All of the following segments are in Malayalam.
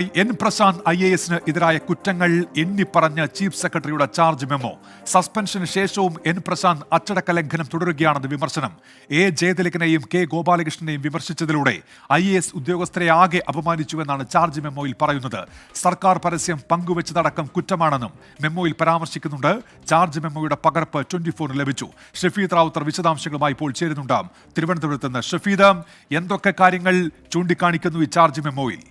എൻ പ്രശാന്ത് IAS എതിരായ കുറ്റങ്ങൾ എണ്ണിപ്പറഞ്ഞ് ചീഫ് സെക്രട്ടറിയുടെ ചാർജ് മെമ്മോ. സസ്പെൻഷന് ശേഷവും എൻ പ്രശാന്ത് അച്ചടക്ക ലംഘനം തുടരുകയാണെന്ന് വിമർശനം. ജയതിലകനെയും കെ ഗോപാലകൃഷ്ണനെയും വിമർശിച്ചതിലൂടെ IAS ഉദ്യോഗസ്ഥരെ ആകെ അപമാനിച്ചുവെന്നാണ് ചാർജ് മെമ്മോയിൽ പറയുന്നത്. സർക്കാർ പരസ്യം പങ്കുവച്ചതടക്കം കുറ്റമാണെന്നും മെമ്മോയിൽ പരാമർശിക്കുന്നുണ്ട്. ചാർജ് മെമ്മോയുടെ പകർപ്പ് 24 ലഭിച്ചു. ഷഫീദ് റാവുത്തർ വിശദാംശങ്ങളുമായി ഇപ്പോൾ ചേരുന്നുണ്ട് തിരുവനന്തപുരത്ത് നിന്ന്. ഷഫീദ്, എന്തൊക്കെ കാര്യങ്ങൾ ചൂണ്ടിക്കാണിക്കുന്നു ഈ ചാർജ് മെമ്മോയിൽ?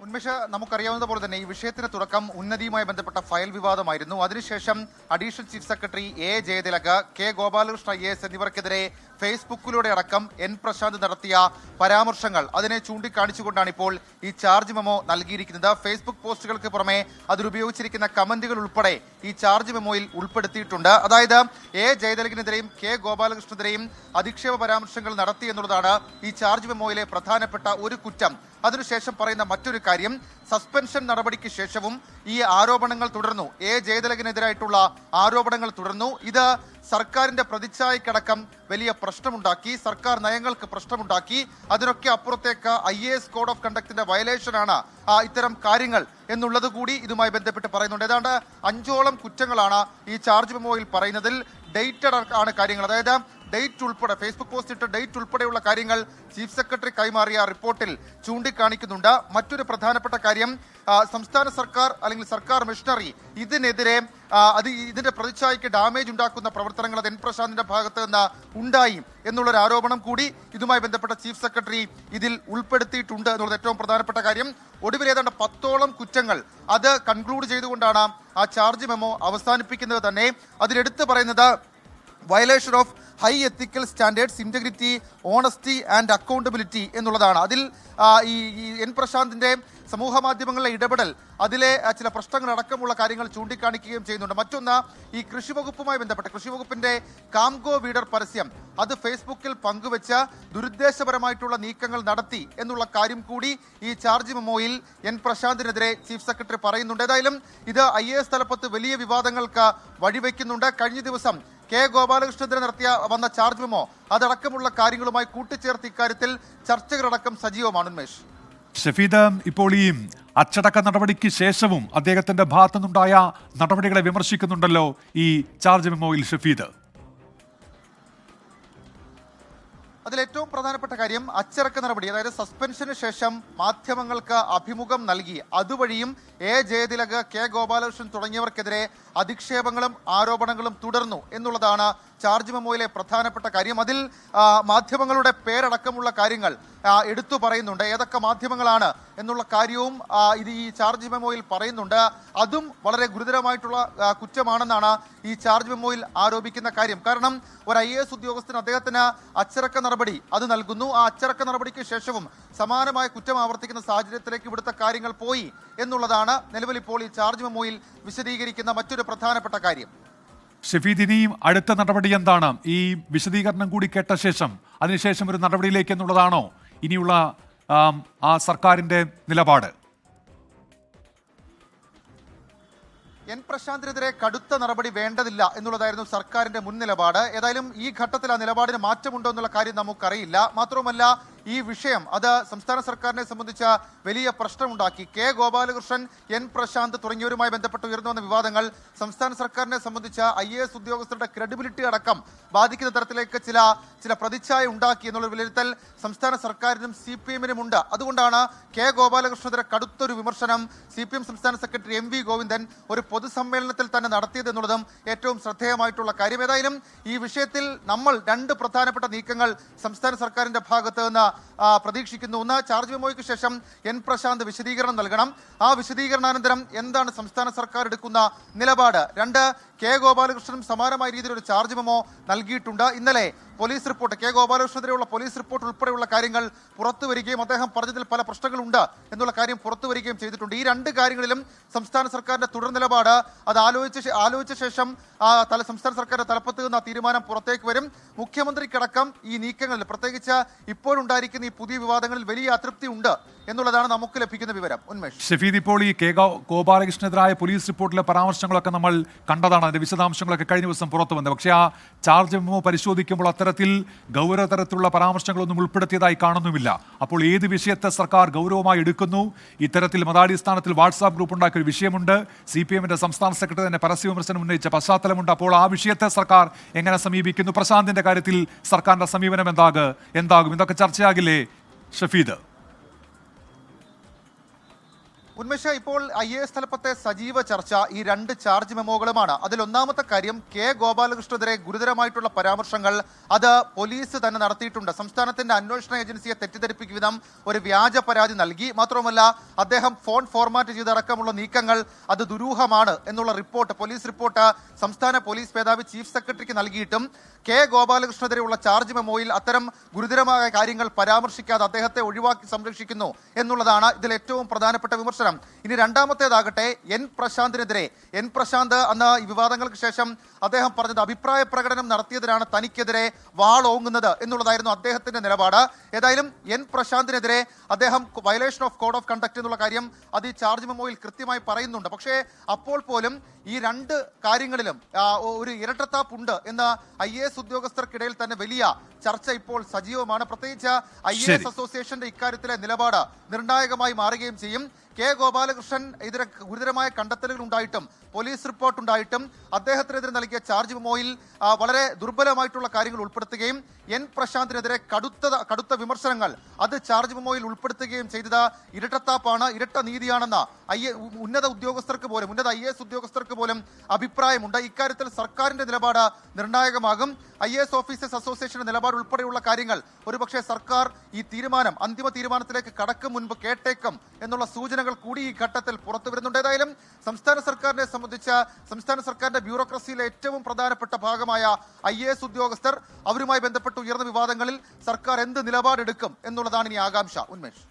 ഉന്മേഷ, നമുക്കറിയാവുന്ന പോലെ തന്നെ ഈ വിഷയത്തിന് തുടക്കം ഉന്നതിയുമായി ബന്ധപ്പെട്ട ഫയൽ വിവാദമായിരുന്നു. അതിനുശേഷം additional chief secretary Jayatilaka, K Gopalakrishna IAS എന്നിവർക്കെതിരെ ഫേസ്ബുക്കിലൂടെ അടക്കം എൻ പ്രശാന്ത് നടത്തിയ പരാമർശങ്ങൾ അതിനെ ചൂണ്ടിക്കാണിച്ചുകൊണ്ടാണ് ഇപ്പോൾ ഈ ചാർജ് മെമ്മോ നൽകിയിരിക്കുന്നത്. ഫേസ്ബുക്ക് പോസ്റ്റുകൾക്ക് പുറമെ അതിലുപയോഗിച്ചിരിക്കുന്ന കമന്റുകൾ ഉൾപ്പെടെ ഈ ചാർജ് മെമ്മോയിൽ ഉൾപ്പെടുത്തിയിട്ടുണ്ട്. അതായത് ജയതിലകനെതിരെയും കെ ഗോപാലകൃഷ്ണനെതിരെയും അധിക്ഷേപ പരാമർശങ്ങൾ നടത്തി എന്നുള്ളതാണ് ഈ ചാർജ് മെമ്മോയിലെ പ്രധാനപ്പെട്ട ഒരു കുറ്റം. അതിനുശേഷം പറയുന്ന മറ്റൊരു കാര്യം, സസ്പെൻഷൻ നടപടിക്ക് ശേഷവും ഈ ആരോപണങ്ങൾ തുടർന്നു. ജയതിലകനെതിരായിട്ടുള്ള ആരോപണങ്ങൾ തുടർന്നു. ഇത് സർക്കാരിന്റെ പ്രതിച്ഛായക്കടക്കം വലിയ പ്രശ്നമുണ്ടാക്കി, സർക്കാർ നയങ്ങൾക്ക് പ്രശ്നമുണ്ടാക്കി. അതിനൊക്കെ അപ്പുറത്തേക്ക് IAS കോഡ് ഓഫ് കണ്ടക്ടിന്റെ വയലേഷനാണ് ഇത്തരം കാര്യങ്ങൾ എന്നുള്ളത് കൂടി ഇതുമായി ബന്ധപ്പെട്ട് പറയുന്നുണ്ട്. ഏതാണ്ട് 5ഓളം കുറ്റങ്ങളാണ് ഈ ചാർജ് മെമ്മോയിൽ പറയുന്നതിൽ. ഡേറ്റഡ് ആണ് കാര്യങ്ങൾ, അതായത് ഡേറ്റ് ഉൾപ്പെടെ, ഫേസ്ബുക്ക് പോസ്റ്റ് ഇട്ട ഡേറ്റ് ഉൾപ്പെടെയുള്ള കാര്യങ്ങൾ ചീഫ് സെക്രട്ടറി കൈമാറിയ റിപ്പോർട്ടിൽ ചൂണ്ടിക്കാണിക്കുന്നുണ്ട്. മറ്റൊരു പ്രധാനപ്പെട്ട കാര്യം, സംസ്ഥാന സർക്കാർ അല്ലെങ്കിൽ സർക്കാർ മിഷനറി ഇതിനെതിരെ ഇതിന്റെ പ്രതിച്ഛായയ്ക്ക് ഡാമേജ് ഉണ്ടാക്കുന്ന പ്രവർത്തനങ്ങൾ അത് എൻ പ്രശാന്തിന്റെ ഭാഗത്ത് നിന്ന് ഉണ്ടായി എന്നുള്ളൊരു ആരോപണം കൂടി ഇതുമായി ബന്ധപ്പെട്ട ചീഫ് സെക്രട്ടറി ഇതിൽ ഉൾപ്പെടുത്തിയിട്ടുണ്ട് എന്നുള്ളത് ഏറ്റവും പ്രധാനപ്പെട്ട കാര്യം. ഒടുവിൽ ഏതാണ്ട് 10ഓളം കുറ്റങ്ങൾ അത് കൺക്ലൂഡ് ചെയ്തുകൊണ്ടാണ് ആ ചാർജ് മെമ്മോ അവസാനിപ്പിക്കുന്നത് തന്നെ. അതിലെടുത്ത് പറയുന്നത് violation of high ethical standards, integrity, honesty and accountability എന്നുള്ളതാണ്. അതിൽ ഈ എൻ പ്രശാന്തിന്റെ സമൂഹ മാധ്യമങ്ങളിലെ ഇടപെടൽ, അതിലെ ചില പ്രശ്നങ്ങൾ അടക്കമുള്ള കാര്യങ്ങൾ ചൂണ്ടിക്കാണിക്കുകയും ചെയ്യുന്നുണ്ട്. മറ്റൊന്ന്, ഈ കൃഷി വകുപ്പുമായി ബന്ധപ്പെട്ട കൃഷി വകുപ്പിന്റെ കാംഗോ വീഡർ പരസ്യം അത് ഫേസ്ബുക്കിൽ പങ്കുവെച്ച് ദുരുദ്ദേശപരമായിട്ടുള്ള നീക്കങ്ങൾ നടത്തി എന്നുള്ള കാര്യം കൂടി ഈ ചാർജ് മെമ്മോയിൽ എൻ പ്രശാന്തിനെതിരെ ചീഫ് സെക്രട്ടറി പറയുന്നുണ്ട്. ഏതായാലും ഇത് IAS തലപ്പത്ത് വലിയ വിവാദങ്ങൾക്ക് വഴിവെക്കുന്നുണ്ട്. കഴിഞ്ഞ ദിവസം കെ ഗോപാലകൃഷ്ണനെതിരെ വന്ന ചാർജ് മെമ്മോ അതടക്കമുള്ള കാര്യങ്ങളുമായി കൂട്ടിച്ചേർത്ത് ഇക്കാര്യത്തിൽ ചർച്ചകളടക്കം സജീവമാണ്. ഉന്മേഷ്, ഷഫീദ്, ഇപ്പോൾ ഈ അച്ചടക്ക നടപടിക്ക് ശേഷവും അദ്ദേഹത്തിന്റെ ഭാഗത്തു നിന്നുണ്ടായ നടപടികളെ വിമർശിക്കുന്നുണ്ടല്ലോ ഈ ചാർജ് മെമ്മോയിൽ ഷഫീദ്. അതിലേറ്റവും പ്രധാനപ്പെട്ട കാര്യം അച്ചടക്ക നടപടി, അതായത് സസ്പെൻഷന് ശേഷം മാധ്യമങ്ങൾക്ക് അഭിമുഖം നൽകി അതുവഴിയും ജയതിലക, കെ ഗോപാലകൃഷ്ണൻ തുടങ്ങിയവർക്കെതിരെ അധിക്ഷേപങ്ങളും ആരോപണങ്ങളും തുടർന്നു എന്നുള്ളതാണ് ചാർജ് മെമ്മോയിലെ പ്രധാനപ്പെട്ട കാര്യം. അതിൽ മാധ്യമങ്ങളുടെ പേരടക്കമുള്ള കാര്യങ്ങൾ എടുത്തു പറയുന്നുണ്ട്. ഏതൊക്കെ മാധ്യമങ്ങളാണ് എന്നുള്ള കാര്യവും ഇത് ഈ ചാർജ് മെമ്മോയിൽ പറയുന്നുണ്ട്. അതും വളരെ ഗുരുതരമായിട്ടുള്ള കുറ്റമാണെന്നാണ് ഈ ചാർജ് മെമ്മോയിൽ ആരോപിക്കുന്ന കാര്യം. കാരണം ഒരു IAS ഉദ്യോഗസ്ഥന് അദ്ദേഹത്തിന് അച്ചടക്ക നടപടി അത് നൽകുന്നു. ആ അച്ചടക്ക നടപടിക്ക് ശേഷവും സമാനമായ കുറ്റം ആവർത്തിക്കുന്ന സാഹചര്യത്തിലേക്ക് ഇവിടുത്തെ കാര്യങ്ങൾ പോയി എന്നുള്ളതാണ് നിലവിൽ ഇപ്പോൾ ഈ ചാർജ് മെമ്മോയിൽ വിശദീകരിക്കുന്ന മറ്റൊരു പ്രധാനപ്പെട്ട കാര്യം. ഷഫീദ്, ഇനിയും അടുത്ത നടപടി എന്താണ്? ഈ വിശദീകരണം കൂടി കേട്ട ശേഷം അതിനുശേഷം ഒരു നടപടിയിലേക്ക് എന്നുള്ളതാണോ ഇനിയുള്ള ആ സർക്കാരിന്റെ നിലപാട്? എൻ പ്രശാന്തിനെതിരെ കടുത്ത നടപടി വേണ്ടതില്ല എന്നുള്ളതായിരുന്നു സർക്കാരിന്റെ മുൻ നിലപാട്. ഏതായാലും ഈ ഘട്ടത്തിൽ ആ നിലപാടിന് മാറ്റമുണ്ടോ എന്നുള്ള കാര്യം നമുക്കറിയില്ല. മാത്രവുമല്ല, ഈ വിഷയം അത് സംസ്ഥാന സർക്കാരിനെ സംബന്ധിച്ച വലിയ പ്രശ്നമുണ്ടാക്കി. കെ ഗോപാലകൃഷ്ണൻ, എൻ പ്രശാന്ത് തുടങ്ങിയവരുമായി ബന്ധപ്പെട്ട് ഉയർന്നു വന്ന വിവാദങ്ങൾ സംസ്ഥാന സർക്കാരിനെ സംബന്ധിച്ച IAS ഉദ്യോഗസ്ഥരുടെ ക്രെഡിബിലിറ്റി അടക്കം ബാധിക്കുന്ന തരത്തിലേക്ക് ചില പ്രതിച്ഛായ ഉണ്ടാക്കി എന്നുള്ള വിലയിരുത്തൽ സംസ്ഥാന സർക്കാരിനും CPM-നും ഉണ്ട്. അതുകൊണ്ടാണ് കെ ഗോപാലകൃഷ്ണനെതിരെ കടുത്തൊരു വിമർശനം CPM സംസ്ഥാന സെക്രട്ടറി MV ഗോവിന്ദൻ ഒരു പൊതുസമ്മേളനത്തിൽ തന്നെ നടത്തിയത് എന്നുള്ളതും ഏറ്റവും ശ്രദ്ധേയമായിട്ടുള്ള കാര്യം. ഏതായാലും ഈ വിഷയത്തിൽ നമ്മൾ 2 പ്രധാനപ്പെട്ട നീക്കങ്ങൾ സംസ്ഥാന സർക്കാരിന്റെ ഭാഗത്ത് നിന്ന് പ്രതീക്ഷിക്കുന്നു. ഒന്ന്, ചാർജ് മെമ്മോയ്ക്ക് ശേഷം എൻ പ്രശാന്ത് വിശദീകരണം നൽകണം. ആ വിശദീകരണാനന്തരം എന്താണ് സംസ്ഥാന സർക്കാർ എടുക്കുന്ന നിലപാട്? 2, കെ ഗോപാലകൃഷ്ണനും സമാനമായ രീതിയിൽ ഒരു ചാർജ് മെമ്മോ നൽകിയിട്ടുണ്ട്. ഇന്നലെ പോലീസ് റിപ്പോർട്ട്, കെ ഗോപാലകൃഷ്ണനെതിരെയുള്ള പോലീസ് റിപ്പോർട്ട് ഉൾപ്പെടെയുള്ള കാര്യങ്ങൾ പുറത്തു വരികയും അദ്ദേഹം പറഞ്ഞതിൽ പല പ്രശ്നങ്ങളുണ്ട് എന്നുള്ള കാര്യം പുറത്തു വരികയും ചെയ്തിട്ടുണ്ട്. ഈ 2 കാര്യങ്ങളിലും സംസ്ഥാന സർക്കാരിന്റെ തുടർ നിലപാട് അത് ആലോചിച്ച ശേഷം സംസ്ഥാന സർക്കാരിന്റെ തലപ്പത്ത് നിന്ന് തീരുമാനം പുറത്തേക്ക് വരും. മുഖ്യമന്ത്രിക്കടക്കം ഈ നീക്കങ്ങളിൽ, പ്രത്യേകിച്ച് ഇപ്പോഴുണ്ടായിരിക്കുന്ന ഈ പുതിയ വിവാദങ്ങളിൽ വലിയ അതൃപ്തി ഉണ്ട് എന്നുള്ളതാണ് നമുക്ക് ലഭിക്കുന്ന വിവരം. ഉന്മേഷ്, ഷഫീദ്, ഇപ്പോൾ ഈ കെ ഗോപാലകൃഷ്ണനെതിരായ പോലീസ് റിപ്പോർട്ടിലെ പരാമർശങ്ങളൊക്കെ നമ്മൾ കണ്ടതാണ്. എന്നാണ് അതിന്റെ വിശദാംശങ്ങളൊക്കെ കഴിഞ്ഞ ദിവസം പുറത്തു വന്നത്. പക്ഷേ ആ ചാർജ് മെമ്മോ പരിശോധിക്കുമ്പോൾ അത്തരത്തിൽ ഗൗരവതരത്തിലുള്ള പരാമർശങ്ങളൊന്നും ഉൾപ്പെടുത്തിയതായി കാണുന്നുമില്ല. അപ്പോൾ ഏത് വിഷയത്തെ സർക്കാർ ഗൗരവമായി എടുക്കുന്നു? ഇത്തരത്തിൽ മതാടിസ്ഥാനത്തിൽ വാട്സാപ്പ് ഗ്രൂപ്പ് ഉണ്ടാക്കിയ ഒരു വിഷയമുണ്ട്. CPM-ന്റെ സംസ്ഥാന സെക്രട്ടറി തന്നെ പരസ്യ വിമർശനം ഉന്നയിച്ച പശ്ചാത്തലമുണ്ട്. അപ്പോൾ ആ വിഷയത്തെ സർക്കാർ എങ്ങനെ സമീപിക്കുന്നു? പ്രശാന്തിന്റെ കാര്യത്തിൽ സർക്കാരിന്റെ സമീപനം എന്താകും? ഇതൊക്കെ ചർച്ചയാകില്ലേ ഷഫീദ്? ഉന്മേഷ, ഇപ്പോൾ IAS തലപ്പത്തെ സജീവ ചർച്ച ഈ രണ്ട് ചാർജ് മെമ്മോകളുമാണ്. അതിൽ ഒന്നാമത്തെ കാര്യം കെ ഗോപാലകൃഷ്ണനെതിരെ ഗുരുതരമായിട്ടുള്ള പരാമർശങ്ങൾ അത് പോലീസ് തന്നെ നടത്തിയിട്ടുണ്ട്. സംസ്ഥാനത്തിന്റെ അന്വേഷണ ഏജൻസിയെ തെറ്റിദ്ധരിപ്പിക്കും വിധം ഒരു വ്യാജ പരാതി നൽകി. മാത്രമല്ല അദ്ദേഹം ഫോൺ ഫോർമാറ്റ് ചെയ്തടക്കമുള്ള നീക്കങ്ങൾ അത് ദുരൂഹമാണ് എന്നുള്ള റിപ്പോർട്ട്, പോലീസ് റിപ്പോർട്ട് സംസ്ഥാന പോലീസ് മേധാവി ചീഫ് സെക്രട്ടറിക്ക് നൽകിയിട്ടും കെ ഗോപാലകൃഷ്ണനെതിരെയുള്ള ചാർജ് മെമ്മോയിൽ അത്തരം ഗുരുതരമായ കാര്യങ്ങൾ പരാമർശിക്കാതെ അദ്ദേഹത്തെ ഒഴിവാക്കി സംരക്ഷിക്കുന്നു എന്നുള്ളതാണ് ഇതിൽ ഏറ്റവും പ്രധാനപ്പെട്ട വിമർശനം. ഇനി രണ്ടാമത്തേതാകട്ടെ എൻ പ്രശാന്ത് അന്ന് ഈ വിവാദങ്ങൾക്ക് ശേഷം അദ്ദേഹം പറഞ്ഞത് അഭിപ്രായ പ്രകടനം നടത്തിയതിനാണ് തനിക്കെതിരെ വാളോങ്ങുന്നത് എന്നുള്ളതായിരുന്നു അദ്ദേഹത്തിന്റെ നിലപാട്. ഏതായാലും എൻ പ്രശാന്തിനെതിരെ അദ്ദേഹം violation of code of conduct എന്നുള്ള കാര്യം അത് ഈ ചാർജ് മെമ്മോയിൽ കൃത്യമായി പറയുന്നുണ്ട്. പക്ഷേ അപ്പോൾ പോലും ഈ രണ്ട് കാര്യങ്ങളിലും ഒരു ഇരട്ടത്താപ്പുണ്ട് എന്ന് IAS ഉദ്യോഗസ്ഥർക്കിടയിൽ തന്നെ വലിയ ചർച്ച ഇപ്പോൾ സജീവമാണ്. പ്രത്യേകിച്ച് IAS അസോസിയേഷന്റെ ഇക്കാര്യത്തിലെ നിലപാട് നിർണായകമായി മാറുകയും ചെയ്യും. കെ ഗോപാലകൃഷ്ണൻ ഇതിന് ഗുരുതരമായ കണ്ടെത്തലുകൾ ഉണ്ടായിട്ടും പോലീസ് റിപ്പോർട്ട് ഉണ്ടായിട്ടും അദ്ദേഹത്തിനെതിരെ നൽകിയ ചാർജ് മെമ്മോയിൽ വളരെ ദുർബലമായിട്ടുള്ള കാര്യങ്ങൾ ഉൾപ്പെടുത്തുകയും എൻ പ്രശാന്തിനെതിരെ കടുത്ത വിമർശനങ്ങൾ അത് ചാർജ് മെമ്മോയിൽ ഉൾപ്പെടുത്തുകയും ചെയ്തത് ഇരട്ടത്താപ്പാണ്, ഇരട്ട നീതിയാണെന്ന് ഉന്നത IAS ഉദ്യോഗസ്ഥർക്ക് പോലും അഭിപ്രായമുണ്ട്. ഇക്കാര്യത്തിൽ സർക്കാരിന്റെ നിലപാട് നിർണായകമാകും. IAS ഓഫീസേഴ്സ് അസോസിയേഷന്റെ നിലപാട് ഉൾപ്പെടെയുള്ള കാര്യങ്ങൾ ഒരുപക്ഷെ സർക്കാർ ഈ അന്തിമ തീരുമാനത്തിലേക്ക് കടക്കും മുൻപ് കേട്ടേക്കും എന്നുള്ള സൂചനകൾ കൂടി ഈ ഘട്ടത്തിൽ പുറത്തു വരുന്നുണ്ട്. ഏതായാലും സംസ്ഥാന സർക്കാരിനെ സംബന്ധിച്ച് സംസ്ഥാന സർക്കാരിന്റെ ബ്യൂറോക്രസിയിലെ ഏറ്റവും പ്രധാനപ്പെട്ട ഭാഗമായ IAS ഉദ്യോഗസ്ഥർ അവരുമായി ബന്ധപ്പെട്ട് ഉയർന്ന വിവാദങ്ങളിൽ സർക്കാർ എന്ത് നിലപാടെടുക്കും എന്നുള്ളതാണ് ഇനി ആകാംക്ഷ. ഉന്മേഷ്.